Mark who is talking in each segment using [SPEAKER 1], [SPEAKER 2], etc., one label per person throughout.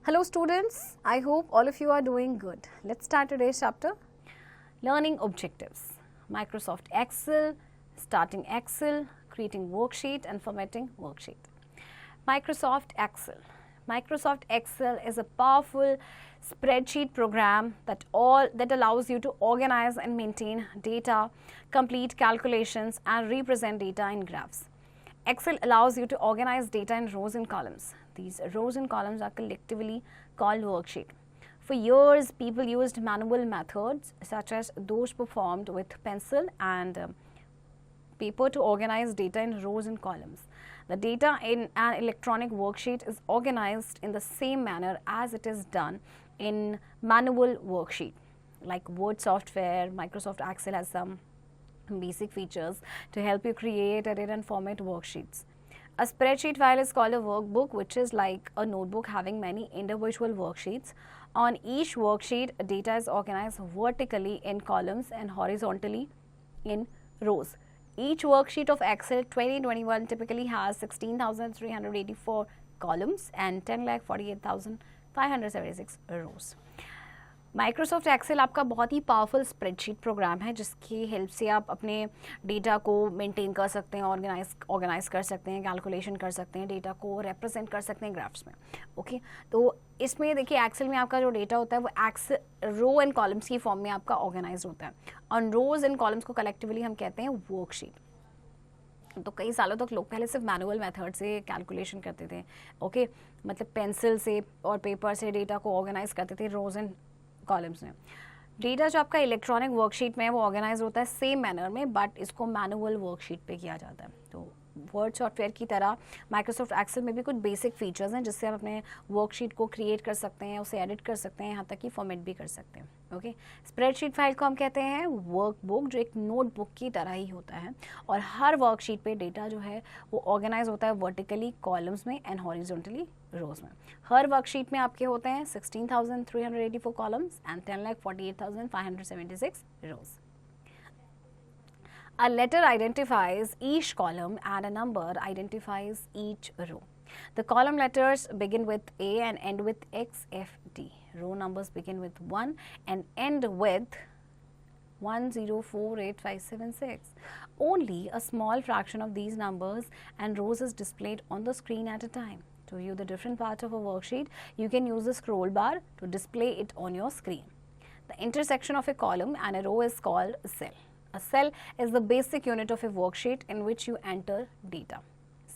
[SPEAKER 1] Hello students, I hope all of you are doing good. Let's start today's chapter. Learning objectives. Microsoft Excel, starting Excel, creating worksheet and formatting worksheet. Microsoft Excel. Microsoft Excel is a powerful spreadsheet program that allows you to organize and maintain data, complete calculations and represent data in graphs. Excel allows you to organize data in rows and columns. These rows and columns are collectively called worksheet. For years, people used manual methods such as those performed with pencil and paper to organize data in rows and columns. The data in an electronic worksheet is organized in the same manner as it is done in manual worksheet. Like Word software, Microsoft Excel has some basic features to help you create, edit and format worksheets. A spreadsheet file is called a workbook, which is like a notebook having many individual worksheets. On each worksheet, data is organized vertically in columns and horizontally in rows. Each worksheet of Excel 2021 typically has 16,384 columns and 10,48,576 rows. Microsoft Excel आपका बहुत ही powerful spreadsheet programme है जिसकी help से आप अपने data को maintain कर सकते हैं, ऑर्गेनाइज कर सकते हैं, कैलकुलेशन कर सकते हैं, डेटा को रिप्रेजेंट कर सकते हैं ग्राफ्स में. ओके तो इसमें देखिए एक्सेल में आपका जो डेटा होता है वो रो एंड कॉलम्स की फॉर्म में आपका ऑर्गेनाइज होता है. ऑन रोज एंड कॉलम्स को कलेक्टिवली हम कहते हैं वर्कशीट. तो कई सालों तक लोग पहले सिर्फ मैनुअल मेथड से कैलकुलेशन करते थे. ओके मतलब पेंसिल से और पेपर से डेटा को ऑर्गेनाइज करते थे रोज एंड कॉलम्स में. डेटा जो आपका इलेक्ट्रॉनिक वर्कशीट में है वो ऑर्गेनाइज होता है सेम मैनर में, बट इसको मैनुअल वर्कशीट पे किया जाता है. तो वर्ड सॉफ्टवेयर की तरह माइक्रोसॉफ्ट एक्सेल में भी कुछ बेसिक फीचर्स हैं जिससे आप अपने वर्कशीट को क्रिएट कर सकते हैं, उसे एडिट कर सकते हैं, यहाँ तक कि फॉर्मेट भी कर सकते हैं. ओके स्प्रेडशीट फाइल को हम कहते हैं वर्कबुक, जो एक नोटबुक की तरह ही होता है और हर वर्कशीट पे डेटा जो है वो ऑर्गेनाइज होता है वर्टिकली कॉलम्स में एंड हॉरिजॉन्टली रोज में. हर वर्कशीट में आपके होते हैं 16,384 columns and 10,48,576 rows. A letter identifies each column and a number identifies each row. The column letters begin with A and end with X, F, D. Row numbers begin with 1 and end with 1, 0, 4, 8, 5, 7, 6. Only a small fraction of these numbers and rows is displayed on the screen at a time. To view the different parts of a worksheet, you can use the scroll bar to display it on your screen. The intersection of a column and a row is called a cell. A cell is the basic unit of a worksheet in which you enter data.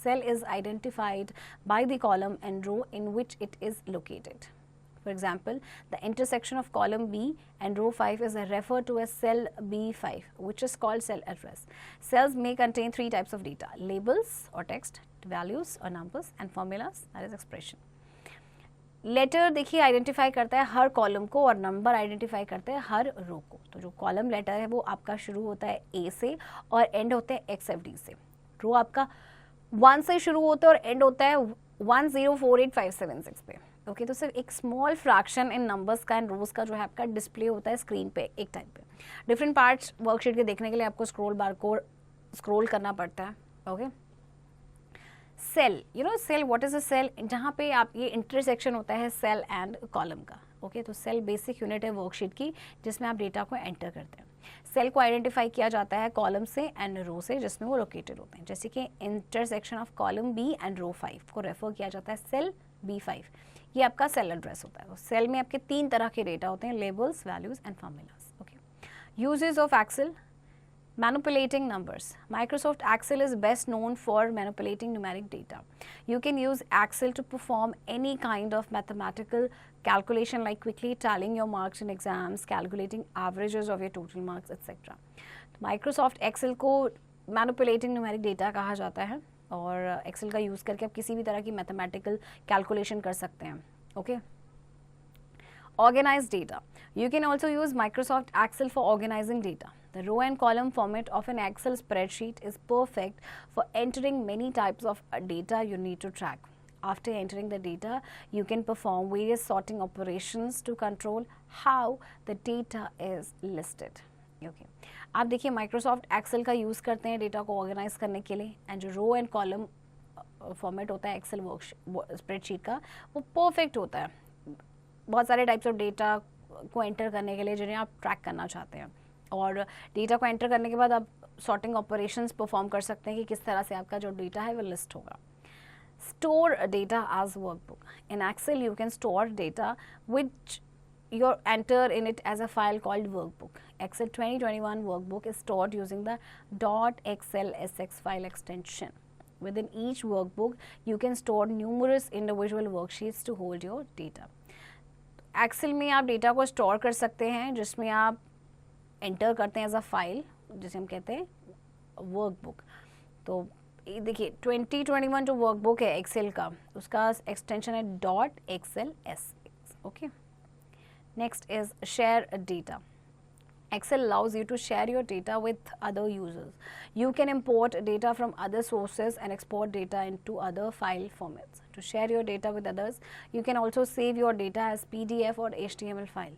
[SPEAKER 1] Cell is identified by the column and row in which it is located. For example, the intersection of column B and row 5 is referred to as cell B5, which is called cell address. Cells may contain three types of data: labels or text, values or numbers, and formulas, that is expression. Letter देखिए identify करता है हर column को और number identify करते हैं हर रो को. तो जो कॉलम लेटर है वो आपका शुरू होता है ए से और एंड होते हैं XFD से. रो आपका 1 से शुरू होता है और एंड होता है 1048576 पे. ओके तो सिर्फ एक स्मॉल फ्रैक्शन इन नंबर्स का एंड रोज का जो है आपका डिस्प्ले होता है स्क्रीन पे एक टाइम पे. डिफरेंट पार्ट्स वर्कशीट के देखने के लिए आपको स्क्रॉल बार को स्क्रॉल करना पड़ता है. Okay cell, you know cell, what is a cell? जहाँ पे आप ये इंटरसेक्शन होता है सेल एंड कॉलम का. ओके तो सेल बेसिक यूनिट है वर्कशीट की जिसमें आप डेटा को एंटर करते हैं. सेल को आइडेंटिफाई किया जाता है कॉलम से एंड रो से जिसमें वो लोकेटेड होते हैं. जैसे कि intersection of column B and row 5 को रेफर किया जाता है सेल B5. ये आपका सेल एड्रेस होता है. सेल में आपके 3 तरह के डेटा होते हैं: labels, values and formulas. Okay uses of Excel. Manipulating numbers. Microsoft Excel is best known for manipulating numeric data. You can use Excel to perform any kind of mathematical calculation like quickly tallying your marks in exams, calculating averages of your total marks, etc. Microsoft Excel को manipulating numeric data कहा जाता है और Excel का use करके आप किसी भी तरह की mathematical calculation कर सकते हैं. Okay? Organize data. You can also use Microsoft Excel for organizing data. The row and column format of an Excel spreadsheet is perfect for entering many types of data you need to track. After entering the data, you can perform various sorting operations to control how the data is listed. Okay. आप देखिए Microsoft Excel का use करते हैं data को organise करने के लिए and जो रो एंड कॉलम फॉर्मेट होता है एक्सेल स्प्रेडशीट का वो परफेक्ट होता है. बहुत सारे टाइप्स ऑफ डेटा को एंटर करने के लिए जिन्हें आप ट्रैक करना चाहते हैं, और डेटा को एंटर करने के बाद आप सॉर्टिंग ऑपरेशंस परफॉर्म कर सकते हैं कि किस तरह से आपका जो डेटा है वो लिस्ट होगा. Store data as workbook. In Excel, you can store data which you enter in it as a file called workbook. Excel 2021 workbook is stored using the .xlsx file extension. Within each workbook, you can store numerous individual worksheets to hold your data. Excel में आप data को store कर सकते हैं जिसमें आप enter करते हैं एज अ फाइल, जिसे हम कहते हैं वर्कबुक. तो देखिए 2021 जो वर्कबुक है एक्सेल का, उसका एक्सटेंशन है .xlsx. Okay, next is share data. Excel allows you to share your data with other users. You can import data from other sources and export data into other file formats. To share your data with others, you can also save your data as PDF or HTML file.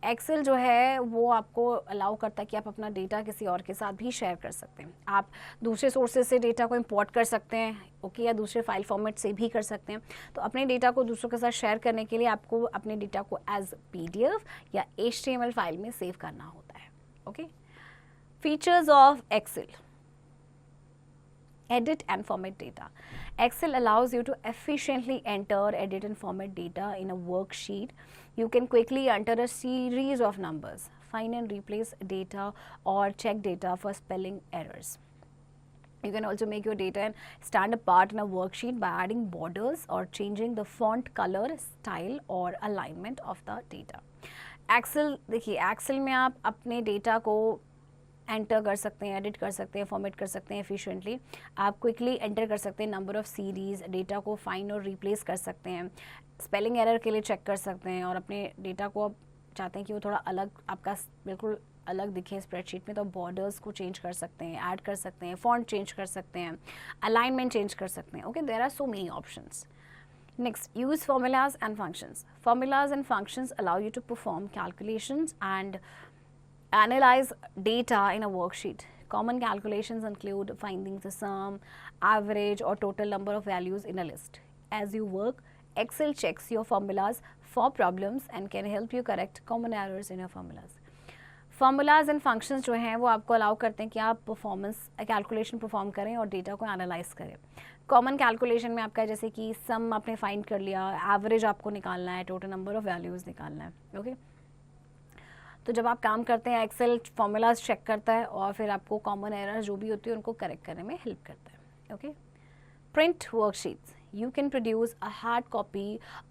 [SPEAKER 1] Excel जो है वो आपको allow करता है कि आप अपना data किसी और के साथ भी शेयर कर सकते हैं. आप दूसरे सोर्सेज से डेटा को इंपोर्ट कर सकते हैं, ओके, या दूसरे फाइल फॉर्मेट से भी कर सकते हैं. तो अपने डेटा को दूसरों के साथ शेयर करने के लिए आपको अपने डेटा को एज PDF या HTML फाइल में सेव करना होता है. Okay, features of Excel. Edit and format data. Excel allows you to efficiently enter, edit and format data in a worksheet. You can quickly enter a series of numbers, find and replace data or check data for spelling errors. You can also make your data and stand apart in a worksheet by adding borders or changing the font color, style or alignment of the data. Excel, देखिए Excel में आप अपने data को enter कर सकते हैं, edit कर सकते हैं, फॉर्मेट कर सकते हैं एफिशिएंटली. आप क्विकली एंटर कर सकते हैं नंबर ऑफ सीरीज, डेटा को फाइंड और रिप्लेस कर सकते हैं, स्पेलिंग एरर के लिए चेक कर सकते हैं, और अपने डेटा को आप चाहते हैं कि वो थोड़ा अलग, आपका बिल्कुल अलग दिखे स्प्रेडशीट में, तो बॉर्डर्स को चेंज कर सकते हैं, ऐड कर सकते हैं, फॉन्ट चेंज कर सकते हैं, अलाइनमेंट चेंज कर सकते हैं. Okay, there are so many options. Next, use formulas and functions. Formulas and functions allow you to perform calculations and analyze data in a worksheet. Common calculations include finding the sum, average or total number of values in a list. As you work, Excel checks your formulas for problems and can help you correct common errors in your formulas. Formulas and functions जो हैं वो आपको allow करते हैं कि आप performance calculation perform करें और डेटा को एनालाइज करें. कॉमन कैलकुलेशन में आपका जैसे कि सम आपने फाइंड कर लिया, एवरेज आपको निकालना है, टोटल नंबर ऑफ वैल्यूज़ निकालना है. ओके, तो जब आप काम करते हैं एक्सेल फॉर्मूलाज चेक करता है और फिर आपको कॉमन एरर्स जो भी होती है उनको करेक्ट करने में हेल्प करता है. Okay, print worksheets. You can produce a hard copy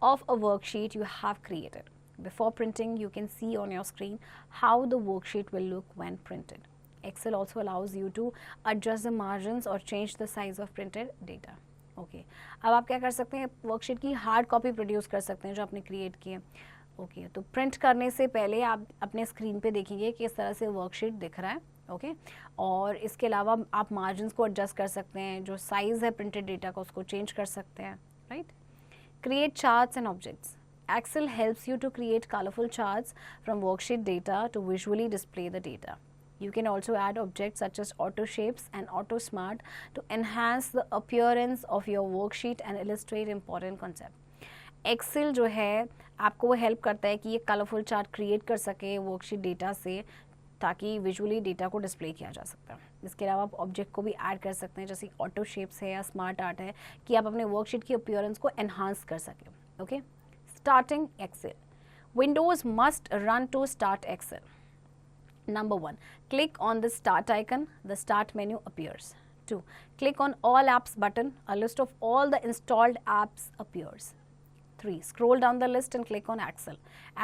[SPEAKER 1] of a worksheet you have created. Before printing, you can see on your screen how the worksheet will look when printed. Excel also allows you to adjust the margins or change the size of printed data. Okay, अब आप क्या कर सकते हैं, worksheet की hard copy produce कर सकते हैं जो आपने क्रिएट की है. ओके, तो प्रिंट करने से पहले आप अपने स्क्रीन पे देखेंगे कि इस तरह से वर्कशीट दिख रहा है. ओके, और इसके अलावा आप मार्जिन्स को एडजस्ट कर सकते हैं, जो साइज़ है प्रिंटेड डेटा का उसको चेंज कर सकते हैं. Right, create charts and objects. Excel helps you to create colorful charts from worksheet data to visually display the data. You can also add objects such as auto shapes and auto smart to enhance the appearance of your worksheet and illustrate important concepts. Excel जो है आपको वो help करता है कि ये colourful chart create कर सके वर्कशीट डेटा से, ताकि विजुअली डेटा को डिस्प्ले किया जा सकता है. इसके अलावा आप ऑब्जेक्ट को भी ऐड कर सकते हैं, जैसे ऑटो शेप्स है या स्मार्ट आर्ट है, कि आप अपने वर्कशीट की अपीयरेंस को एनहांस कर सकें. Okay, starting Excel. Windows must run to start Excel. Number 1, click on the start icon. The start menu appears. 2, click on all apps button. A list of all the installed apps appears. 3, scroll down the list and click on Excel.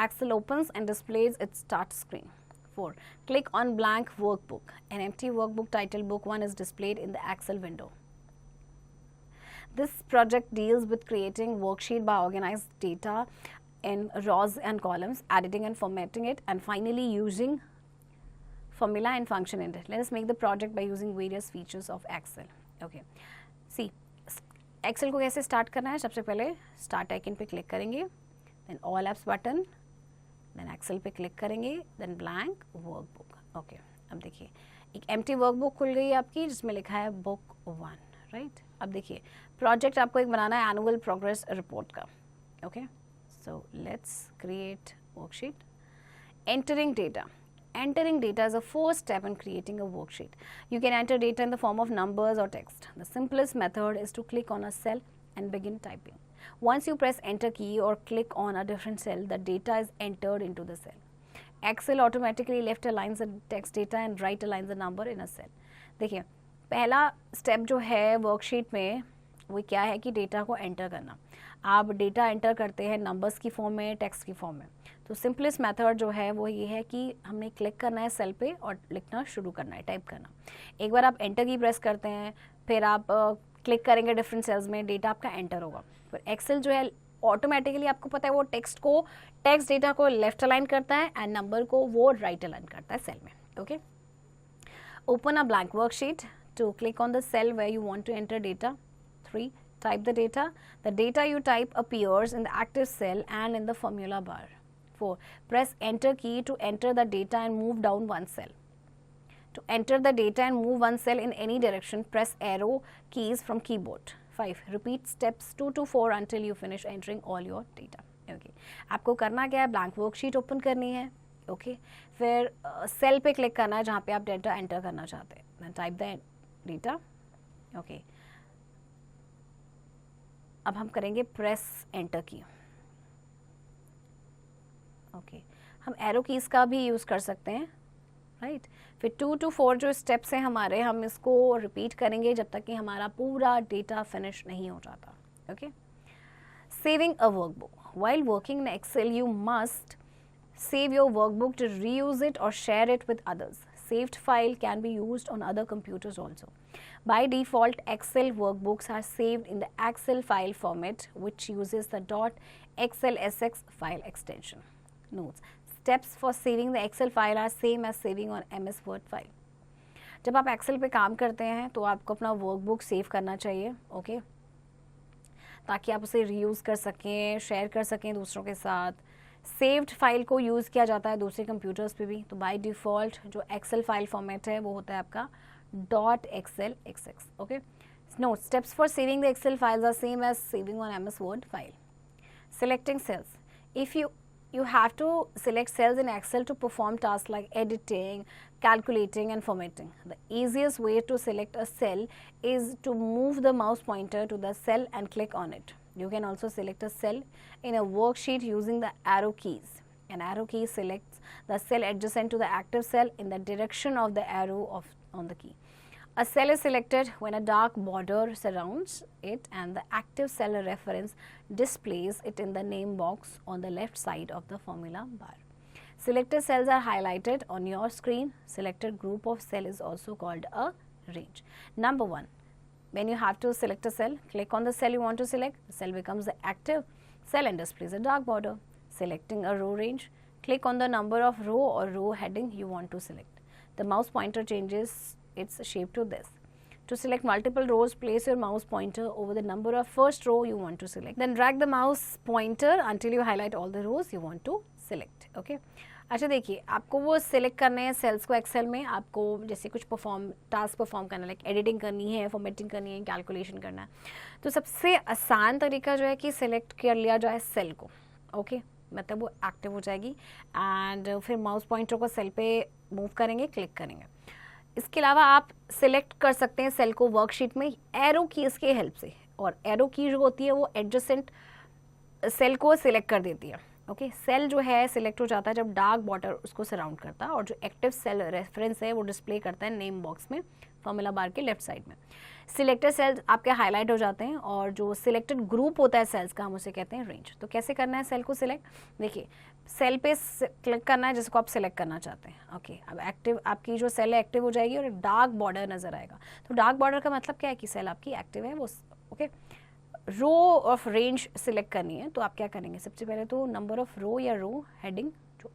[SPEAKER 1] Excel opens and displays its start screen. 4, click on blank workbook. An empty workbook titled book 1 is displayed in the Excel window. This project deals with creating worksheet by organized data in rows and columns, editing and formatting it, and finally using formula and function in it. Let us make the project by using various features of Excel. Okay, see, Excel को कैसे start करना है. सबसे पहले start icon पे click करेंगे, then all apps button, then Excel पे click करेंगे, then blank workbook. Okay, अब देखिए एक empty workbook खुल गई है आपकी जिसमें लिखा है book 1. राइट, अब देखिए प्रोजेक्ट आपको एक बनाना है एनुअल प्रोग्रेस रिपोर्ट का. Okay, So let's create worksheet. Entering data. Entering data is the first step in creating a worksheet. You can enter data in the form of numbers or text. The simplest method is to click on a cell and begin typing. Once you press enter key or click on a different cell, the data is entered into the cell. Excel automatically left aligns the text data and right aligns the number in a cell. देखिए पहला step जो है worksheet में वो क्या है कि data को एंटर करना. आप डेटा एंटर करते हैं नंबर्स की फॉर्म में, टेक्स्ट की फॉर्म में. तो सिंपलेस्ट मेथड जो है वो ये है कि हमने क्लिक करना है सेल पे और लिखना शुरू करना है, टाइप करना. एक बार आप एंटर की प्रेस करते हैं, फिर आप क्लिक करेंगे डिफरेंट सेल्स में, डेटा आपका एंटर होगा. फिर एक्सेल जो है ऑटोमेटिकली आपको पता है वो टेक्स्ट डेटा को लेफ्ट अलाइन करता है एंड नंबर को वो राइट अलाइन करता है सेल में. Okay, open a blank worksheet. Two click on the cell where you want to enter data. 3. Type the data. The data you type appears in the active cell and in the formula bar. 4. Press enter key to enter the data and move down one cell. To enter the data and move one cell in any direction, press arrow keys from keyboard. 5. Repeat steps 2 to 4 until you finish entering all your data. Okay. आपको करना क्या है, blank worksheet open करनी है. Okay, फिर cell पे click करना है जहाँ पे आप डेटा एंटर करना चाहते हैं. Type the data. ओके, अब हम करेंगे प्रेस एंटर की. ओके, हम एरो कीज़ का भी यूज़ कर सकते हैं, राइट. फिर 2 to 4 जो स्टेप्स हैं हमारे, हम इसको रिपीट करेंगे जब तक कि हमारा पूरा डेटा फिनिश नहीं हो जाता. Okay, saving a workbook. While working in Excel, you must save your workbook to reuse it or share it with others. Saved file can be used on other computers also. By default, Excel workbooks are saved in the Excel file format, which uses the .xlsx file extension. Notes: steps for saving the Excel file are same as saving on MS Word file. जब आप Excel पे काम करते हैं तो आपको अपना workbook save करना चाहिए. ओके, ताकि आप उसे रीयूज़ कर सकें, शेयर कर सकें दूसरों के साथ. सेव्ड फाइल को यूज़ किया जाता है दूसरे कंप्यूटर्स पे भी. तो बाय डिफ़ॉल्ट जो एक्सेल फाइल फॉर्मेट है वो होता है आपका .xlsx. Okay, note: steps for saving the Excel files are same as saving on MS Word file. Selecting cells. If you have to select cells in Excel to perform tasks like editing, calculating and formatting. The easiest way to select a cell is to move the mouse pointer to the cell and click on it. You can also select a cell in a worksheet using the arrow keys. An arrow key selects the cell adjacent to the active cell in the direction of the arrow on the key. A cell is selected when a dark border surrounds it and the active cell reference displays it in the name box on the left side of the formula bar. Selected cells are highlighted on your screen. Selected group of cell is also called a range. Number 1. When you have to select a cell, click on the cell you want to select. The cell becomes the active cell and displays a dark border. Selecting a row range, click on the number of row or row heading you want to select. The mouse pointer changes its shape to this. To select multiple rows, place your mouse pointer over the number of first row you want to select. Then drag the mouse pointer until you highlight all the rows you want to select. Okay. अच्छा देखिए, आपको वो select करने हैं sales को Excel में. आपको जैसे कुछ टास्क परफॉर्म करना है, लाइक एडिटिंग करनी है, फॉर्मेटिंग करनी है, कैलकुलेशन करना है, तो सबसे आसान तरीका जो है कि सिलेक्ट कर लिया जाए सेल को. ओके, मतलब वो एक्टिव हो जाएगी एंड फिर माउस पॉइंटर को सेल पे मूव करेंगे, क्लिक करेंगे. इसके अलावा आप सिलेक्ट कर सकते हैं सेल को वर्कशीट में एरो कीज़ के हेल्प से. और एरो की जो होती है वो एडजेसेंट सेल को सिलेक्ट कर देती है. ओके, सेल जो है सिलेक्ट हो जाता है जब डार्क बॉर्डर उसको सराउंड करता है और जो एक्टिव सेल रेफरेंस है वो डिस्प्ले करता है नेम बॉक्स में फॉर्मूला बार के लेफ्ट साइड में. सिलेक्टेड सेल्स आपके हाईलाइट हो जाते हैं और जो सिलेक्टेड ग्रुप होता है सेल्स का हम उसे कहते हैं रेंज. तो कैसे करना है सेल को सिलेक्ट? देखिए, सेल पे क्लिक करना है जिसको आप सिलेक्ट करना चाहते हैं. ओके, अब एक्टिव आपकी जो सेल है एक्टिव हो जाएगी और एक डार्क बॉर्डर नजर आएगा. तो डार्क बॉर्डर का मतलब क्या है कि सेल आपकी एक्टिव है वो. Okay, row of range select करनी है तो आप क्या करेंगे? सबसे पहले तो नंबर ऑफ रो या रो हेडिंग जो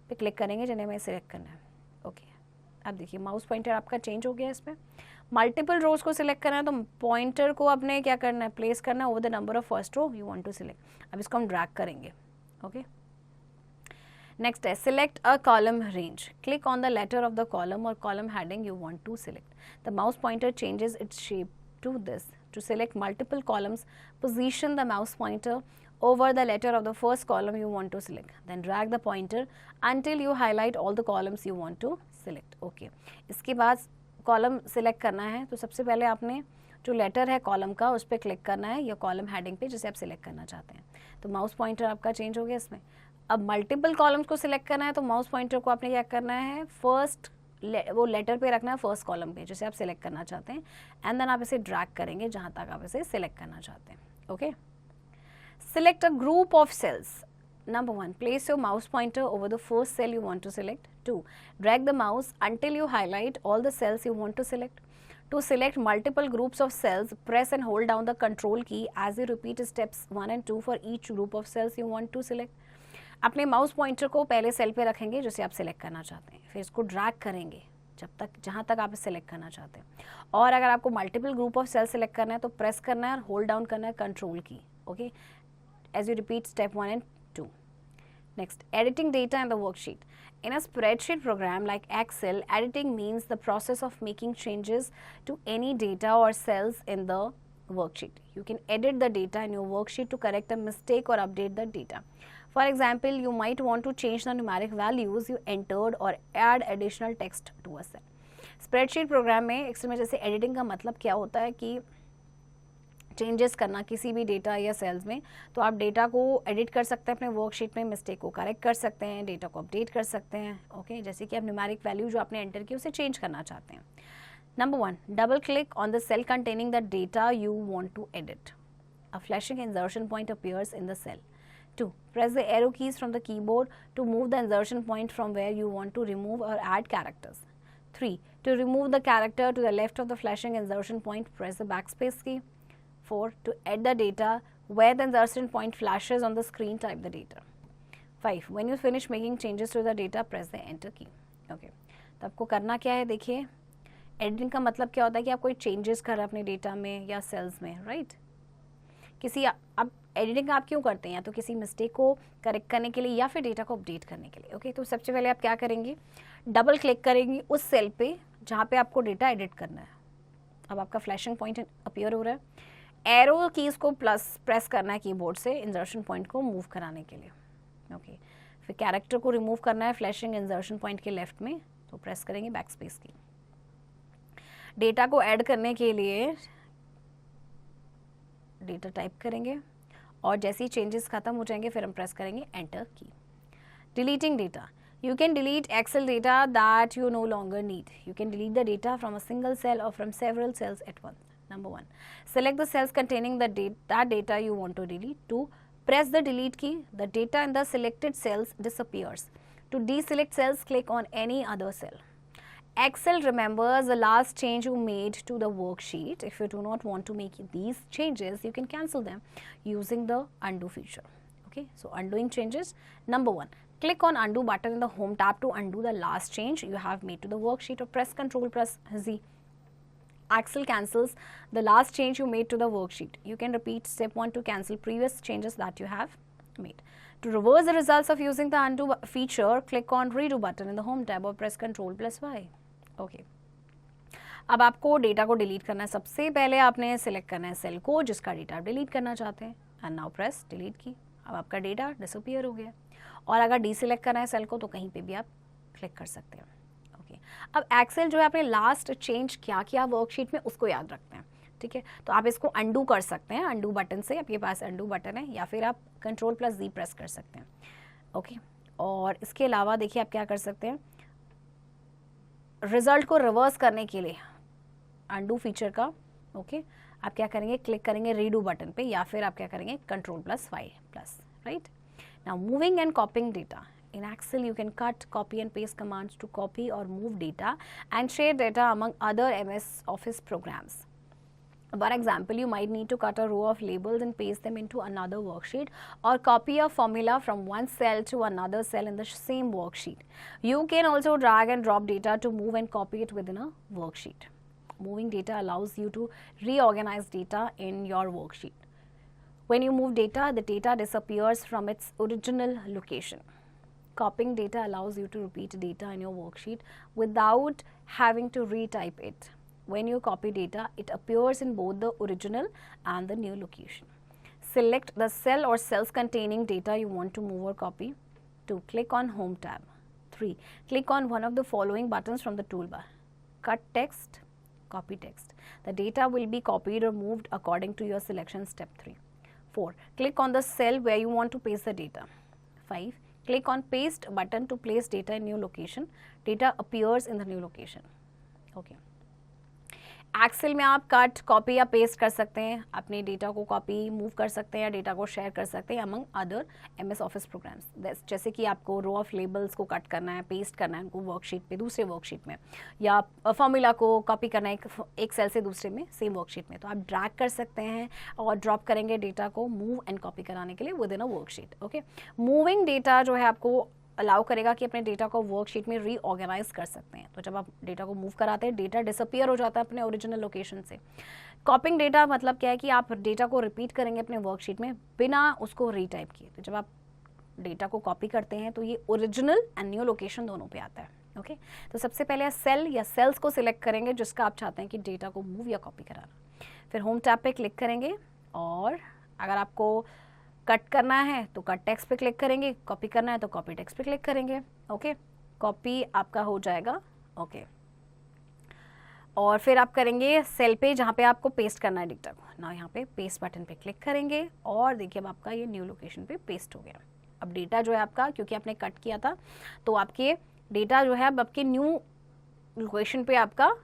[SPEAKER 1] पे क्लिक करेंगे जिन्हें हमें सिलेक्ट करना है. ओके, अब देखिए माउस पॉइंटर आपका चेंज हो गया. इसमें मल्टीपल रोज को सिलेक्ट करना है तो पॉइंटर को आपने क्या करना है? प्लेस करना है over the number of first row you want to select. अब इसको हम ड्रैग करेंगे. ओके, नेक्स्ट है select a column range. Click on the letter of the column or column heading you want to select. The mouse pointer changes its shape to this. To select multiple columns, position the mouse pointer over the letter of the first column you want to select. Then drag the pointer until you highlight all the columns you want to select. Okay. इसके बाद column select करना है तो सबसे पहले आपने जो letter है कॉलम का उस पर क्लिक करना है या कॉलम हेडिंग पे जिसे आप सिलेक्ट करना चाहते हैं. तो माउस पॉइंटर आपका चेंज हो गया इसमें. अब मल्टीपल कॉलम्स को सिलेक्ट करना है तो माउस पॉइंटर को आपने क्या करना है, फर्स्ट वो लेटर पे रखना है फर्स्ट कॉलम पे जिसे आप सिलेक्ट करना चाहते हैं एंड देन आप इसे ड्रैग करेंगे जहां तक आप इसे सिलेक्ट करना चाहते हैं. Okay. Select a group of cells. Number 1, place your mouse pointer over the first cell you want to select. 2, drag the mouse until you highlight all the cells you want to select. To select multiple groups of cells, press and hold down the control key as you repeat steps 1 and 2 for each group of cells you want to select. अपने mouse pointer को पहले cell पे रखेंगे जिसे आप select करना चाहते हैं, फिर इसको ड्रैग करेंगे जहाँ तक आप सिलेक्ट करना चाहते हैं. और अगर आपको multiple group of cell select करना है तो प्रेस करना है और होल्ड डाउन करना है कंट्रोल की. Okay. As you repeat step 1 and 2. Next, editing data in the worksheet. In a spreadsheet program like Excel, editing means the process of making changes to any data or cells in the worksheet. You can edit the data in your worksheet to correct a mistake or update the data. For example, you might want to change the numeric values you entered or add additional text to a cell. Spreadsheet program में Excel में जैसे editing का मतलब क्या होता है कि changes करना किसी भी डेटा या सेल्स में, तो आप डेटा को एडिट कर सकते हैं अपने वर्कशीट में, मिस्टेक को करेक्ट कर सकते हैं, डेटा को अपडेट कर सकते हैं. ओके. जैसे कि आप न्यूमेरिक वैल्यू जो आपने एंटर की उसे चेंज करना चाहते हैं. Number 1, double click on the cell containing the data you want to edit. A flashing insertion point appears in the cell. 2, press the arrow keys from the keyboard to move the insertion point from where you want to remove or add characters. 3, to remove the character to the left of the flashing insertion point, press the backspace key. 4, to add the data where the insertion point flashes on the screen, type the data. 5, when you finish making changes to the data, press the enter key. Okay. तो आपको करना क्या है, देखिए editing का मतलब क्या होता है कि आप कोई चेंजेस कर रहे हैं अपने डेटा में या सेल्स में, राइट. किसी अब एडिटिंग आप क्यों करते हैं, या तो किसी मिस्टेक को करेक्ट करने के लिए या फिर डेटा को अपडेट करने के लिए. ओके. तो सबसे पहले आप क्या करेंगे, डबल क्लिक करेंगे उस सेल पे जहाँ पे आपको डेटा एडिट करना है. अब आपका फ्लैशिंग पॉइंट अपीयर हो रहा है. एरो कीज को प्रेस करना है कीबोर्ड से इंसर्शन पॉइंट को मूव कराने के लिए. ओके. फिर कैरेक्टर को रिमूव करना है फ्लैशिंग इंसर्शन पॉइंट के लेफ्ट में, तो प्रेस करेंगे बैक स्पेस की. डेटा को ऐड करने के लिए डेटा टाइप करेंगे और जैसे ही चेंजेस खत्म हो जाएंगे फिर हम प्रेस करेंगे एंटर की. Deleting data. You can delete Excel data that you no longer need. You can delete the data from a single cell or from several cells at once. Number 1, select the cells containing that data you want to delete. 2, press the delete key. The data in the selected cells disappears. To deselect cells, click on any other cell. Excel remembers the last change you made to the worksheet. If you do not want to make these changes, you can cancel them using the undo feature. Okay, so undoing changes. Number 1, click on undo button in the home tab to undo the last change you have made to the worksheet, or press Ctrl plus Z. Excel cancels the last change you made to the worksheet. You can repeat step 1 to cancel previous changes that you have made. To reverse the results of using the undo feature, click on redo button in the home tab or press Ctrl plus Y. Okay. अब आपको data को delete करना है. सबसे पहले आपने select करना है सेल को जिसका डेटा आप डिलीट करना चाहते हैं एंड नाउ प्रेस डिलीट की. अब आपका डेटा डिसअपियर हो गया. और अगर डीसिलेक्ट करना है सेल को तो कहीं पे भी आप क्लिक कर सकते हैं. ओके. अब एक्सेल जो है आपने लास्ट चेंज क्या किया वर्कशीट में उसको याद रखते हैं. ठीक है. तो आप इसको अंडू कर सकते हैं अंडू बटन से. आपके पास अंडू बटन है या फिर आप कंट्रोल प्लस जी प्रेस कर सकते हैं. ओके. और इसके अलावा देखिए आप क्या कर सकते हैं, रिजल्ट को रिवर्स करने के लिए अंडू फीचर का ओके आप क्या करेंगे, क्लिक करेंगे रीडू बटन पे या फिर आप क्या करेंगे control plus Y plus. Right. Now moving and copying data. In Excel, you can cut, copy and paste commands to copy or move data and share data among other MS Office programs. For example, you might need to cut a row of labels and paste them into another worksheet, or copy a formula from one cell to another cell in the same worksheet. You can also drag and drop data to move and copy it within a worksheet. Moving data allows you to reorganize data in your worksheet. When you move data, the data disappears from its original location. Copying data allows you to repeat data in your worksheet without having to retype it. when you copy data, it appears in both the original and the new location. Select the cell or cells containing data you want to move or copy. 2. Click on Home tab. 3. Click on one of the following buttons from the toolbar. Cut text, copy text. The data will be copied or moved according to your selection. Step 3. 4. Click on the cell where you want to paste the data. 5. Click on Paste button to place data in new location. Data appears in the new location. Okay. Excel में आप cut, copy या paste कर सकते हैं, अपने data को copy move कर सकते हैं या डेटा को शेयर कर सकते हैं among other MS Office programs. जैसे कि आपको रो ऑफ लेबल्स को कट करना है, पेस्ट करना है उनको वर्कशीट पे दूसरे वर्कशीट में, या फॉर्मूला को कॉपी करना है एक सेल से दूसरे में सेम वर्कशीट में, तो आप ड्रैग कर सकते हैं और ड्रॉप करेंगे डेटा को मूव एंड कॉपी कराने के लिए with in a worksheet. Okay, moving data जो है आपको अलाउ करेगा कि अपने डेटा को वर्कशीट में रीऑर्गेनाइज कर सकते हैं. तो जब आप डेटा को मूव कराते हैं डेटा डिसअपियर हो जाता है अपने ओरिजिनल लोकेशन से. कॉपिंग डेटा मतलब क्या है कि आप डेटा को रिपीट करेंगे अपने वर्कशीट में बिना उसको रीटाइप किए. तो जब आप डेटा को कॉपी करते हैं तो ये ओरिजिनल एंड न्यू लोकेशन दोनों पे आता है. ओके, तो सबसे पहले सेल या सेल्स को सिलेक्ट करेंगे जिसका आप चाहते हैं कि डेटा को मूव या कॉपी कराना. फिर होम टैब पे क्लिक करेंगे और अगर आपको कट करना है तो कट टेक्स्ट पे क्लिक करेंगे, कॉपी करना है तो कॉपी टेक्स्ट पे क्लिक करेंगे. ओके, कॉपी आपका हो जाएगा. ओके, और फिर आप करेंगे सेल पे जहाँ पे आपको पेस्ट करना है डेटा को ना, यहाँ पे पेस्ट बटन पे क्लिक करेंगे और देखिए अब आपका ये न्यू लोकेशन पे पेस्ट हो गया. अब डेटा जो है आपका, क्योंकि आपने कट किया था तो आपके डेटा जो है अब आपके न्यू लोकेशन पे आपका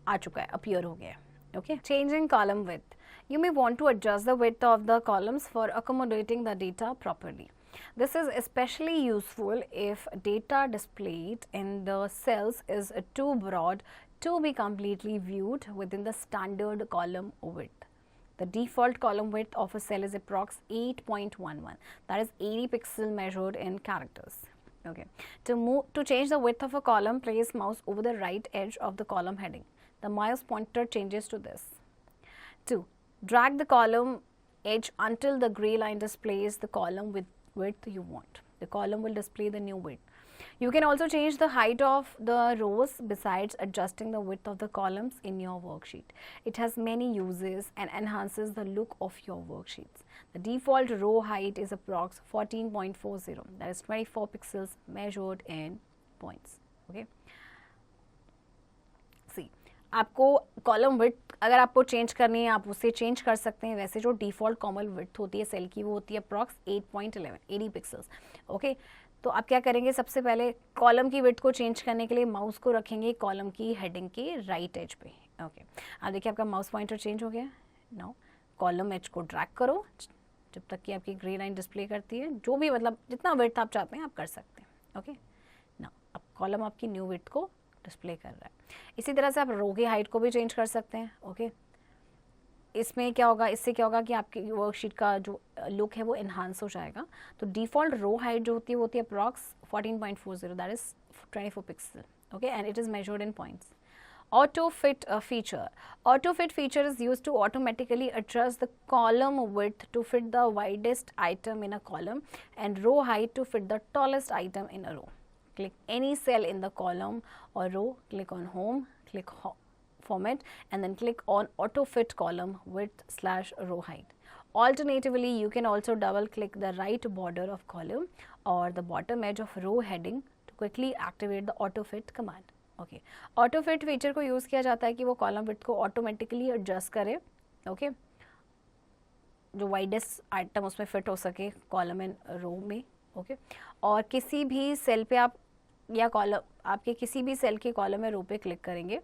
[SPEAKER 1] आ चुका है, अपीयर हो गया. Okay, changing column width. You may want to adjust the width of the columns for accommodating the data properly. This is especially useful if data displayed in the cells is too broad to be completely viewed within the standard column width. The default column width of a cell is approx 8.11. That is 80 pixels measured in characters. Okay. To change the width of a column, place mouse over the right edge of the column heading. The mouse pointer changes to this. 2. Drag the column edge until the gray line displays the column width you want. The column will display the new width. You can also change the height of the rows besides adjusting the width of the columns in your worksheet. It has many uses and enhances the look of your worksheets. The default row height is approx 14.40. That is 24 pixels measured in points. Okay. See. आपको column width अगर आपको change करनी है आप उसे change कर सकते हैं. वैसे जो डिफ़ॉल्ट कॉलम विड्थ होती है सेल की वो होती है अप्रॉक्स 8.11 80 पिक्सल्स. ओके, तो आप क्या करेंगे, सबसे पहले कॉलम की विड्थ को चेंज करने के लिए माउस को रखेंगे कॉलम की हेडिंग के राइट एज पे. ओके, आप देखिए आपका माउस पॉइंटर चेंज हो गया. नाउ कॉलम एज को ड्रैग करो जब तक कि आपकी ग्रे लाइन डिस्प्ले करती है. जो भी मतलब जितना विड्थ आप चाहते हैं आप कर सकते हैं. ओके, नाउ अब कॉलम आपकी न्यू विड्थ को डिस्प्ले कर रहा है. इसी तरह से आप रो की हाइट को भी चेंज कर सकते हैं. ओके, इसमें क्या होगा, इससे क्या होगा कि आपकी वर्कशीट का जो लुक है वो इन्हांस हो जाएगा. तो डिफ़ॉल्ट रो हाइट जो होती है वो होती है approx 14.40. That is 24 pixel. Okay, and it is measured in points. Auto fit feature. Auto fit feature is used to automatically adjust the column width to fit the widest item in a column and row height to fit the tallest item in a row. Click any cell in the column or row, click on home, click format and then click on auto fit column width / row height. Alternatively, you can also double click the right border of column or the bottom edge of row heading to quickly activate the auto fit command. Okay, auto fit feature को use किया जाता है कि वो column width को automatically adjust करे. Okay, जो widest item उसमें फिट हो सके कॉलम एंड रो में. ओके, और किसी भी सेल पे आप या कॉलम आपके किसी भी सेल के कॉलम या रो पे क्लिक करेंगे,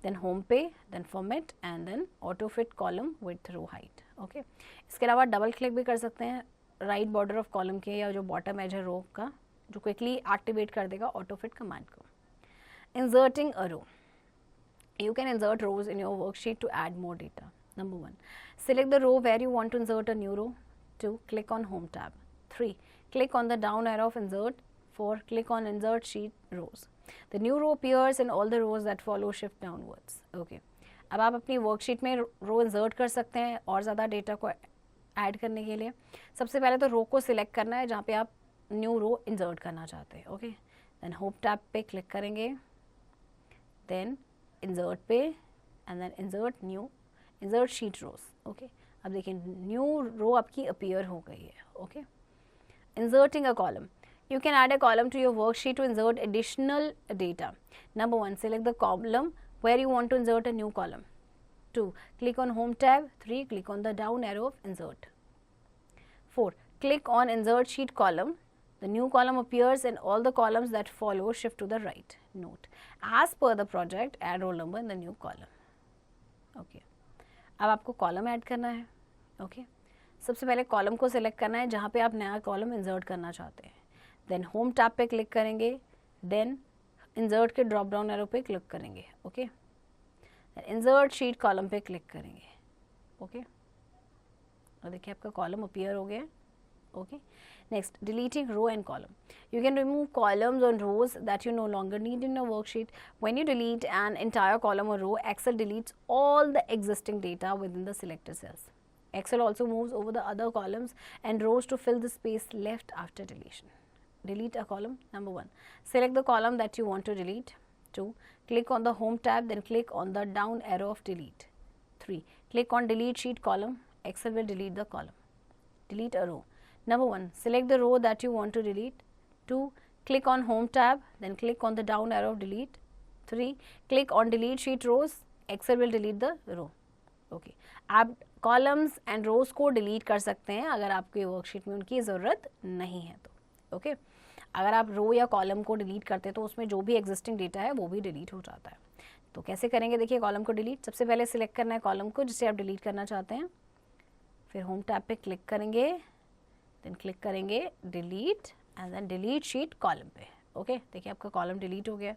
[SPEAKER 1] देन होम पे, then format and then auto fit column with row height. Okay, इसके अलावा डबल क्लिक भी कर सकते हैं राइट बॉर्डर ऑफ कॉलम के या जो बॉटम एज है रो का, जो क्विकली एक्टिवेट कर देगा ऑटो फिट कमांड को. Inserting a row. You can insert rows in your worksheet to add more data. Number 1, select the row where you want to insert a new row. 2, click on Home tab. 3, click on the down arrow of Insert. 4, click on Insert Sheet Rows. The new row appears in all the rows that follow shift downwards. Okay. अब आप अपनी worksheet में रो insert कर सकते हैं और ज़्यादा data को ऐड करने के लिए. सबसे पहले तो रो को सिलेक्ट करना है जहाँ पे आप न्यू रो इंसर्ट करना चाहते हैं. ओके, देन होम टैब पे क्लिक करेंगे, देन इंसर्ट पे and then insert new, insert sheet rows. Okay, अब देखिए न्यू रो आपकी अपीयर हो गई है. Okay, inserting a column. You can add a column to your worksheet to insert additional data. Number 1, select the column where you want to insert a new column. 2, click on Home tab. 3, click on the down arrow of Insert. 4, click on Insert Sheet column. The new column appears and all the columns that follow shift to the right. Note, as per the project, add roll number in the new column. Okay. अब आपको column add करना है. Okay. सबसे पहले column को select करना है जहाँ पे आप नया column insert करना चाहते हैं. देन होम टैब पे क्लिक करेंगे, देन इंसर्ट के ड्रॉप डाउन एरो पे क्लिक करेंगे. ओके, इंसर्ट शीट कॉलम पे क्लिक करेंगे. ओके, और देखिए आपका कॉलम अपीयर हो गया. Okay, next, deleting row and column. You can remove columns on rows that you no longer need in a worksheet. When you delete an entire column or row, Excel deletes all the existing data with in the selected cells. Excel also moves over the other columns and rows to fill the space left after deletion. Delete a column. Number 1, select the column that you want to delete. 2, click on the home tab, then click on the down arrow of delete. 3, click on delete sheet column. Excel will delete the column. Delete a row. Number 1, select the row that you want to delete. 2, click on home tab, then click on the down arrow of delete. 3, click on delete sheet rows. Excel will delete the row. Okay, आप columns and रोज को delete कर सकते हैं अगर आपकी worksheet में उनकी ज़रूरत नहीं है तो. ओके, अगर आप रो या कॉलम को डिलीट करते हैं तो उसमें जो भी एग्जिस्टिंग डेटा है वो भी डिलीट हो जाता है. तो कैसे करेंगे, देखिए कॉलम को डिलीट. सबसे पहले सिलेक्ट करना है कॉलम को जिसे आप डिलीट करना चाहते हैं. फिर होम टैब पे क्लिक करेंगे, देन क्लिक करेंगे delete and then delete sheet column पे. ओके, देखिए आपका कॉलम डिलीट हो गया.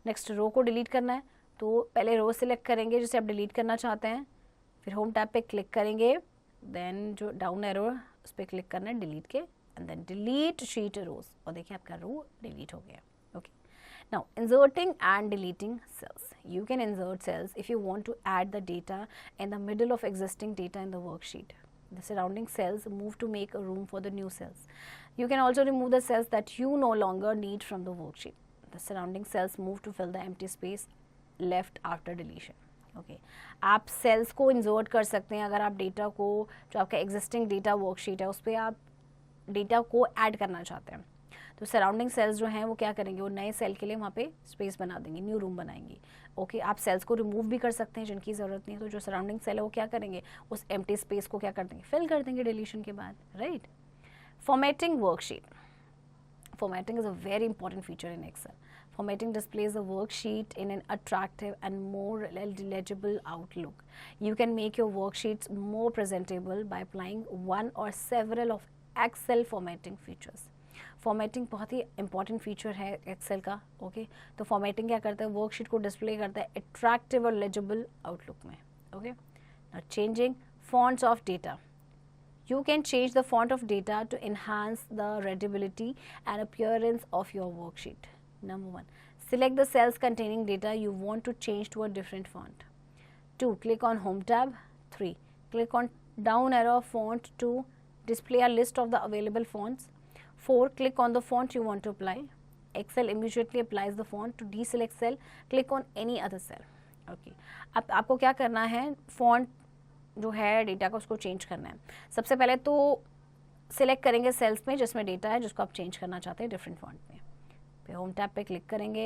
[SPEAKER 1] नेक्स्ट, रो को डिलीट करना है तो पहले रो सिलेक्ट करेंगे जिसे आप डिलीट करना चाहते हैं. फिर होम टैब पे क्लिक करेंगे, देन जो डाउन एरो उस पर क्लिक करना है डिलीट के and then delete sheet rows, और देखिए आपका रो डिलीट हो गया. Okay, now inserting and deleting cells. You can insert cells if you want to add the data in the middle of existing data in the worksheet. The surrounding cells move to make a room for the new cells. You can also remove the cells that you no longer need from the worksheet. The surrounding cells move to fill the empty space left after deletion. Okay, आप sales को insert कर सकते हैं अगर आप data को, जो आपका एग्जिस्टिंग डेटा वर्कशीट है उस पर आप डेटा को ऐड करना चाहते हैं. तो सराउंडिंग सेल्स जो हैं वो क्या करेंगे, वो नए सेल के लिए वहाँ पे स्पेस बना देंगे, न्यू रूम बनाएंगे. ओके, आप सेल्स को रिमूव भी कर सकते हैं जिनकी ज़रूरत नहीं है. तो जो सराउंडिंग सेल है वो क्या करेंगे, उस एम्प्टी स्पेस को क्या कर देंगे, फिल कर देंगे डिलीशन के बाद. Right. Formatting worksheet. Formatting is a very important feature in Excel. Formatting displays the worksheet in an attractive and more legible outlook. You can make your worksheets more presentable by applying one or several of Excel formatting features. Formatting बहुत ही important feature है Excel का. Okay, तो formatting क्या करता है, worksheet को display करता है attractive और legible outlook में. Okay, now changing fonts of data. You can change the font of data to enhance the readability and appearance of your worksheet. Number 1, select the cells containing data you want to change to a different font. 2, click on Home tab. 3, click on down arrow of font to display a list of the available fonts. 4, click on the font you want to apply. Excel immediately applies the font. To deselect cell, click on any other cell. Okay, अब आपको क्या करना है, font जो है data का उसको change करना है. सबसे पहले तो सिलेक्ट करेंगे सेल्स में जिसमें डेटा है जिसको आप चेंज करना चाहते हैं डिफरेंट फॉन्ट में. फिर होम टैब पे क्लिक करेंगे,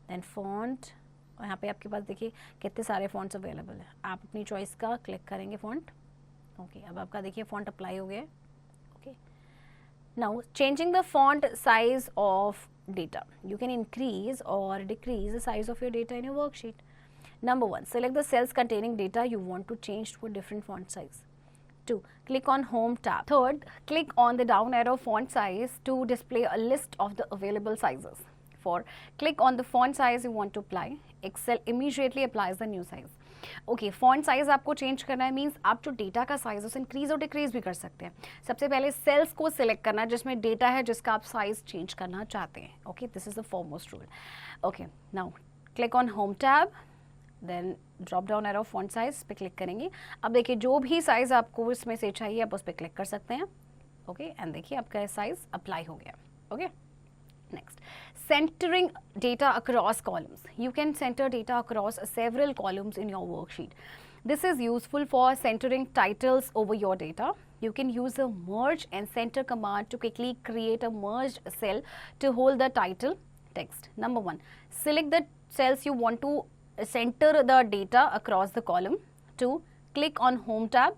[SPEAKER 1] देन फॉन्ट, और यहाँ पे आपके पास देखिए कितने सारे फॉन्ट्स अवेलेबल है. आप अपनी चॉइस का क्लिक करेंगे फॉन्ट. ओके, अब आपका देखिए फॉन्ट अप्लाई हो गया. Okay, now changing the font size of data. You can increase or decrease the size of your data in your worksheet. Number 1, select the cells containing data you want to change to a different font size. 2, click on Home tab. 3rd, click on the down arrow font size to display a list of the available sizes. 4, click on the font size you want to apply. Excel immediately applies the new size. Okay, font size आपको change करना है, means आप जो data का size उसे increase or decrease भी कर सकते हैं. सबसे पहले सेल्स को सिलेक्ट करना है जिसमें डेटा है जिसका आप साइज चेंज करना चाहते हैं. Okay, this is the foremost rule. Okay, now click on home tab, then drop down arrow font size पे क्लिक करेंगे. अब देखिए जो भी साइज आपको इसमें से चाहिए आप उस पर क्लिक कर सकते हैं. ओके, एंड देखिए आपका साइज अप्लाई हो गया. Okay, Next, centering data across columns. You can center data across several columns in your worksheet. This is useful for centering titles over your data. You can use the merge and center command to quickly create a merged cell to hold the title text. Number 1, select the cells you want to center the data across the column. 2, click on Home tab.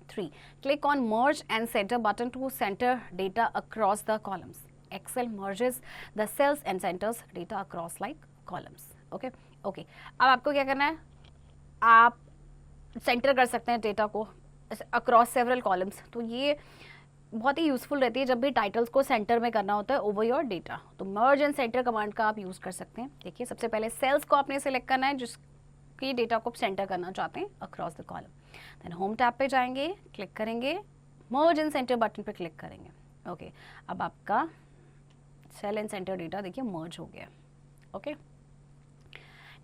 [SPEAKER 1] 3, click on Merge and Center button to center data across the columns. Excel merges the cells and centers data across like columns. Okay. अब आपको क्या करना है, आप centre कर सकते हैं data को अक्रॉस सेवरल कॉलम्स. तो ये बहुत ही यूजफुल रहती है जब भी टाइटल्स को सेंटर में करना होता है ओवर योर डेटा. तो मर्ज एंड सेंटर कमांड का आप यूज़ कर सकते हैं. देखिए, सबसे पहले सेल्स को आपने सिलेक्ट करना है जिसकी डेटा को सेंटर करना चाहते हैं across the column. Then home tab पे जाएंगे, क्लिक करेंगे, मर्ज एंड सेंटर बटन पे क्लिक करेंगे. ओके, अब आपका सेल एंड सेंटर डेटा देखिए मर्ज हो गया. Okay,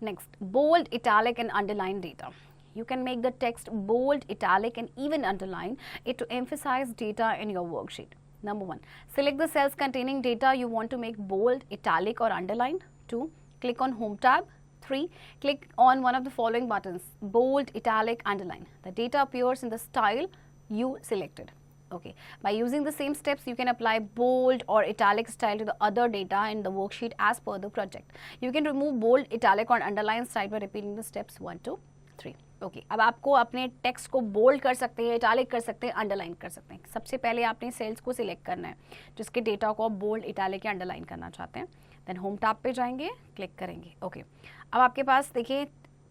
[SPEAKER 1] next, bold, italic and underline data. You can make the text bold, italic and even underline it to emphasize data in your worksheet. Number 1, select the cells containing data you want to make bold, italic or underline. 2, click on Home tab. 3, click on one of the following buttons, bold, italic, underline. The data appears in the style you selected. Okay, by using the same steps you can apply bold or italic style to the other data in the worksheet as per the project. You can remove bold, italic or underline style by repeating the steps 1, 2, 3. Okay, अब आपको अपने text को bold कर सकते हैं, italic कर सकते हैं, अंडरलाइन कर सकते हैं. सबसे पहले आपने सेल्स को सिलेक्ट करना है जिसके डेटा को आप बोल्ड, इटैलिक या अंडरलाइन करना चाहते हैं. देन होम टैब पे जाएंगे, क्लिक करेंगे. ओके, अब आपके पास देखिए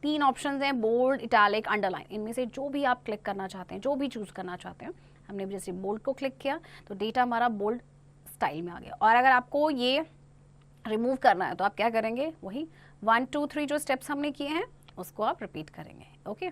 [SPEAKER 1] 3 ऑप्शंस हैं, बोल्ड, इटैलिक, अंडरलाइन. इनमें से जो भी आप क्लिक करना चाहते हैं, जो भी चूज़ करना चाहते हैं. हमने जैसे बोल्ड को क्लिक किया तो डेटा हमारा बोल्ड स्टाइल में आ गया. और अगर आपको ये रिमूव करना है तो आप क्या करेंगे, वही 1, 2, 3 जो स्टेप्स हमने किए हैं उसको आप रिपीट करेंगे. Okay,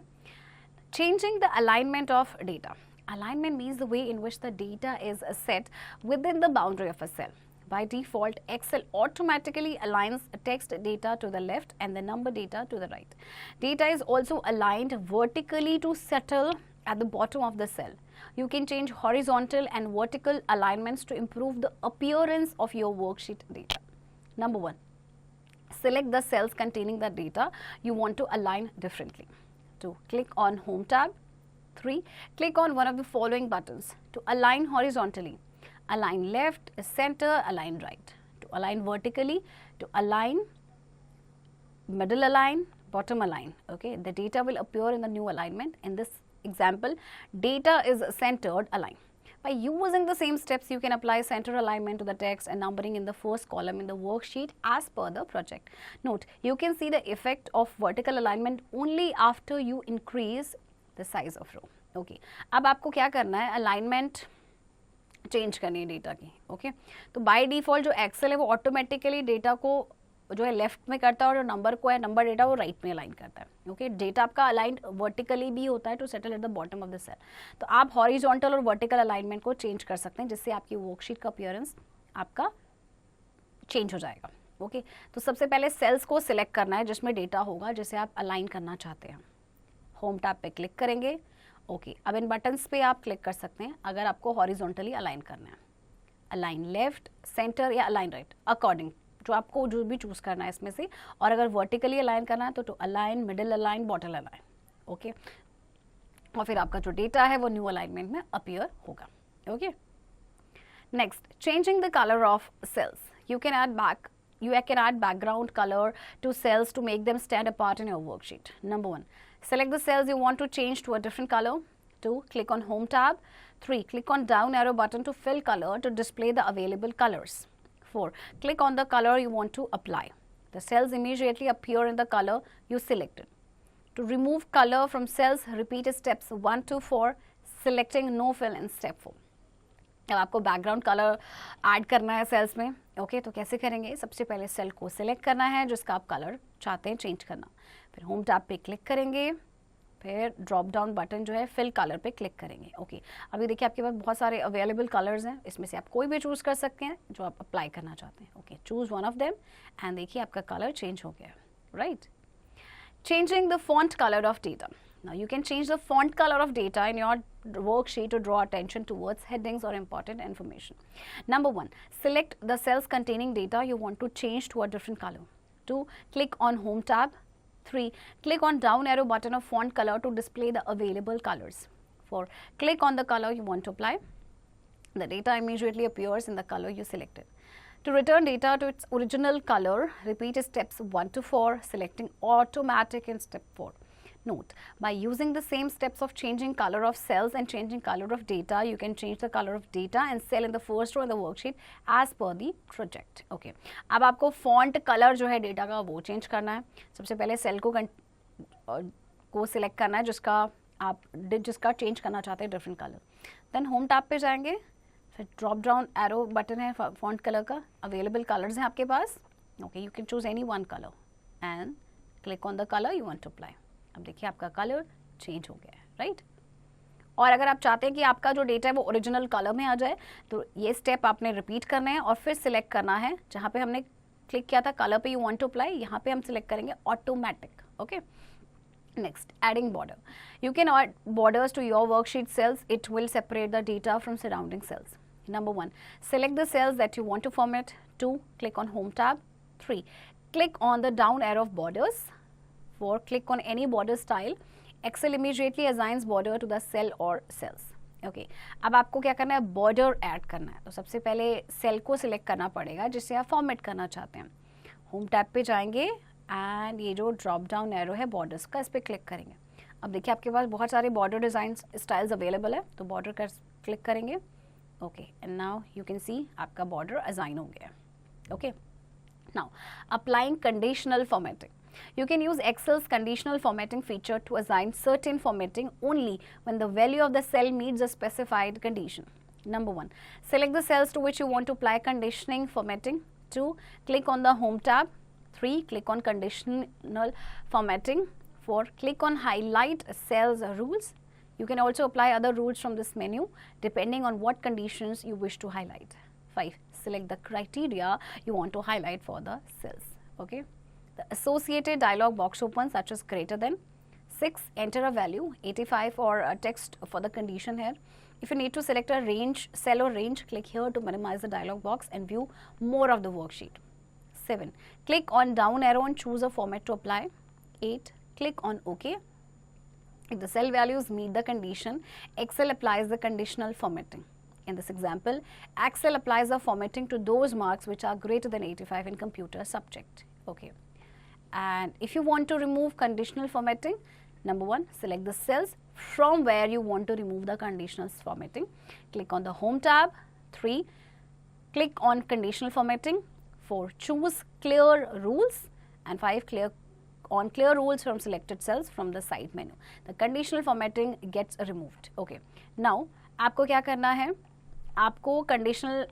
[SPEAKER 1] changing the alignment of data. Alignment means the way in which the data is set within the boundary of a cell. By default, Excel automatically aligns text data to the left and the number data to the right. Data is also aligned vertically to settle at the bottom of the cell. You can change horizontal and vertical alignments to improve the appearance of your worksheet data. Number 1, select the cells containing the data you want to align differently. 2, click on Home tab. 3, click on one of the following buttons to align horizontally. Align left, center, align right. To align vertically, to align, middle align, bottom align. Okay, the data will appear in the new alignment. In this example, data is centered align. By using the same steps, you can apply center alignment to the text and numbering in the first column in the worksheet as per the project. Note, you can see the effect of vertical alignment only after you increase the size of row. Okay, अब आपको क्या करना है, alignment change करनी है data की. Okay, तो by default जो एक्सेल है वो ऑटोमेटिकली डेटा को जो है लेफ्ट में करता है और जो नंबर को है, नंबर डेटा वो राइट में अलाइन करता है. ओके, डेटा आपका अलाइंड वर्टिकली भी होता है to settle at the bottom of the cell. तो आप हॉरिजॉन्टल और वर्टिकल अलाइनमेंट को चेंज कर सकते हैं जिससे आपकी वर्कशीट का अपीयरेंस आपका चेंज हो जाएगा. ओके, तो सबसे पहले सेल्स को सिलेक्ट करना है जिसमें डेटा होगा जिसे आप अलाइन करना चाहते हैं. होम टैब पे क्लिक करेंगे. ओके, अब इन बटन्स पे आप क्लिक कर सकते हैं अगर आपको हॉरिजॉन्टली अलाइन करना है. अलाइन लेफ्ट, सेंटर या अलाइन राइट, अकॉर्डिंग जो आपको जो भी चूज़ करना है इसमें से. और अगर वर्टिकली अलाइन करना है तो top align, middle align, bottom align. Okay, और फिर आपका जो डेटा है वो न्यू अलाइनमेंट में अपीयर होगा. Okay, next, changing the colour of cells. You can add background color to cells to make them stand apart in your worksheet. Number 1, select the cells you want to change to a different color. 2, click on Home tab. 3, click on down arrow button to fill color to display the available colors. 4, click on the color you want to apply. The cells immediately appear in the color you selected. To remove color from cells, repeat steps 1 to 4, selecting no fill in step 4. अब आपको background colour add करना है sales में. Okay, तो कैसे करेंगे, सबसे पहले सेल को सिलेक्ट करना है जिसका आप कलर चाहते हैं चेंज करना. फिर होम टैब पे क्लिक करेंगे, फिर ड्रॉप डाउन बटन जो है फिल कलर पे क्लिक करेंगे. ओके, अभी देखिए आपके पास बहुत सारे अवेलेबल कलर्स हैं, इसमें से आप कोई भी चूज़ कर सकते हैं जो आप अप्लाई करना चाहते हैं. Okay, choose one of them and देखिए आपका कलर चेंज हो गया. Right, changing the font colour of data. Now you can change the font color of data in your worksheet to draw attention towards headings or important information. Number 1, select the cells containing data you want to change to a different color. 2, click on Home tab. 3, click on down arrow button of font color to display the available colors. 4, click on the color you want to apply. The data immediately appears in the color you selected. To return data to its original color, repeat steps 1 to 4, selecting automatic in step 4. Note, by using the same steps of changing color of cells and changing color of data, you can change the color of data and cell in the first row in the worksheet as per the project. Okay. अब आपको font color जो है data का वो change करना है. सबसे पहले cell को select करना है जिसका change करना चाहते हैं different color. Then home tab पे जाएंगे. फिर drop down arrow button है font color का. Available colors हैं आपके पास. Okay, you can choose any one color and click on the color you want to apply. अब देखिए आपका कलर चेंज हो गया है, राइट? और अगर आप चाहते हैं कि आपका जो डेटा है वो ओरिजिनल कलर में आ जाए तो ये स्टेप आपने रिपीट करना है और फिर सिलेक्ट करना है जहाँ पे हमने क्लिक किया था कलर पे यू वांट टू अप्लाई, यहाँ पे हम सिलेक्ट करेंगे automatic. Okay, next, adding border. You can add borders to your worksheet cells. It will separate the data from surrounding cells. Number 1, select the cells that you want to format. 2, click on Home tab. 3, click on the down arrow of borders. 4, click on any border style. Excel immediately assigns border to the cell or cells. Okay. अब आपको क्या करना है, border add करना है. तो सबसे पहले सेल को सिलेक्ट करना पड़ेगा जिसे आप फॉर्मेट करना चाहते हैं. होम टैब पे जाएंगे एंड ये जो ड्रॉप डाउन एरो है बॉर्डर्स का, इस पर क्लिक करेंगे. अब देखिए आपके पास बहुत सारे बॉर्डर डिजाइन स्टाइल्स अवेलेबल है, तो बॉर्डर का क्लिक करेंगे. Okay, and now you can see आपका बॉर्डर असाइन हो गया. Okay, now applying conditional formatting. You can use Excel's conditional formatting feature to assign certain formatting only when the value of the cell meets a specified condition. Number 1, select the cells to which you want to apply conditioning formatting. 2, click on the Home tab. 3, click on conditional formatting. 4, click on highlight cells rules. You can also apply other rules from this menu depending on what conditions you wish to highlight. 5, select the criteria you want to highlight for the cells. Okay. The associated dialog box opens such as greater than. 6, enter a value 85 or a text for the condition here. If you need to select a range, cell or range, click here to minimize the dialog box and view more of the worksheet. 7, click on down arrow and choose a format to apply. 8, click on OK. If the cell values meet the condition, Excel applies the conditional formatting. In this example, Excel applies the formatting to those marks which are greater than 85 in computer subject. Okay. And if you want to remove conditional formatting, number 1, select the cells from where you want to remove the conditional formatting. Click on the Home tab. 3, click on conditional formatting. 4, choose clear rules. And 5, clear rules from selected cells from the side menu. The conditional formatting gets removed. Okay. Now, आपको क्या करना है? आपको conditional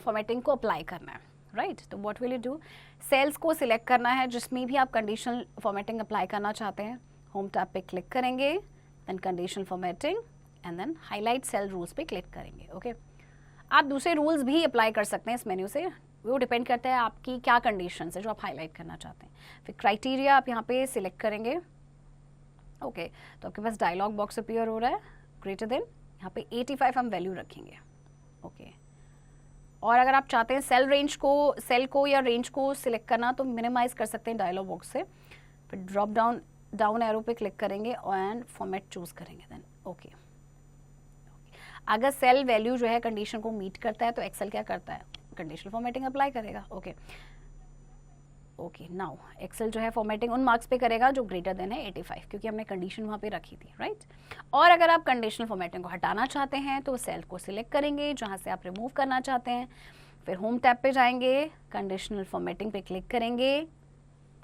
[SPEAKER 1] formatting को apply करना है. Right, तो what will you do, cells को सिलेक्ट करना है जिसमें भी आप कंडीशनल फॉर्मेटिंग अप्लाई करना चाहते हैं. होम टैब पे क्लिक करेंगे, then conditional formatting and then highlight cell rules पे क्लिक करेंगे. ओके, आप दूसरे रूल्स भी अप्लाई कर सकते हैं इस मेन्यू से, वो डिपेंड करता है आपकी क्या कंडीशन है जो आप हाईलाइट करना चाहते हैं. फिर क्राइटेरिया आप यहाँ पे सिलेक्ट करेंगे. ओके, तो आपके पास डायलॉग बॉक्स अपीयर हो रहा है. ग्रेटर देन, यहाँ पे 85 हम वैल्यू रखेंगे. ओके, और अगर आप चाहते हैं सेल को या रेंज को सिलेक्ट करना तो मिनिमाइज कर सकते हैं डायलॉग बॉक्स से. फिर ड्रॉप डाउन एरो पे क्लिक करेंगे एंड फॉर्मेट चूज करेंगे. देन ओके, अगर सेल वैल्यू जो है कंडीशन को मीट करता है तो एक्सेल क्या करता है, कंडीशनल फॉर्मेटिंग अप्लाई करेगा. ओके, नाउ एक्सेल जो है फॉर्मेटिंग उन मार्क्स पे करेगा जो ग्रेटर देन है 85, क्योंकि हमने कंडीशन वहाँ पे रखी थी. राइट, और अगर आप कंडीशनल फॉर्मेटिंग को हटाना चाहते हैं तो सेल को सिलेक्ट करेंगे जहाँ से आप रिमूव करना चाहते हैं. फिर होम टैब पे जाएंगे, कंडीशनल फॉर्मेटिंग पे क्लिक करेंगे,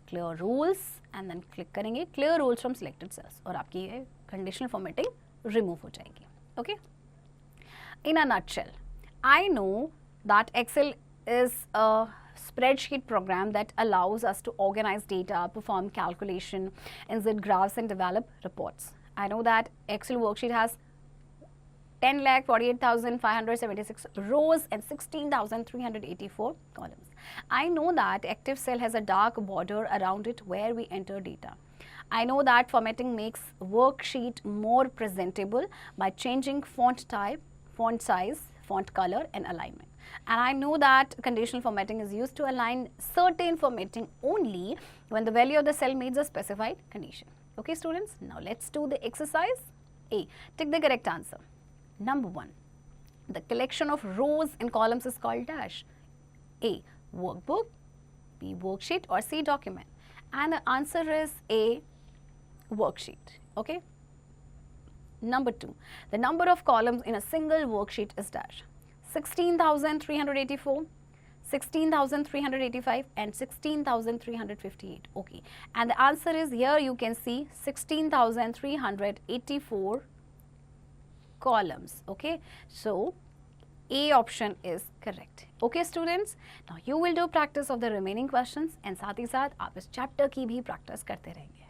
[SPEAKER 1] clear rules and then click करेंगे clear rules from selected cells और आपकी ये कंडीशनल फॉर्मेटिंग रिमूव हो जाएगी. Okay, in a nutshell, I know that Excel is a spreadsheet program that allows us to organize data, perform calculation, insert graphs and develop reports. I know that Excel worksheet has 10,48,576 rows and 16,384 columns. I know that active cell has a dark border around it where we enter data. I know that formatting makes worksheet more presentable by changing font type, font size, font color and alignment. And I know that conditional formatting is used to align certain formatting only when the value of the cell meets a specified condition. Okay students, now let's do the exercise A. Take the correct answer. Number 1. The collection of rows and columns is called dash. A. Workbook, B. Worksheet or C. Document. And the answer is A. Worksheet. Okay. Number 2. The number of columns in a single worksheet is dash. 16,384, 16,385 and 16,358. Okay. And the answer is here you can see 16,384 columns. Okay. So A option is correct. Okay students. Now you will do practice of the remaining questions and साथ ही साथ आप इस chapter की भी practice करते रहेंगे.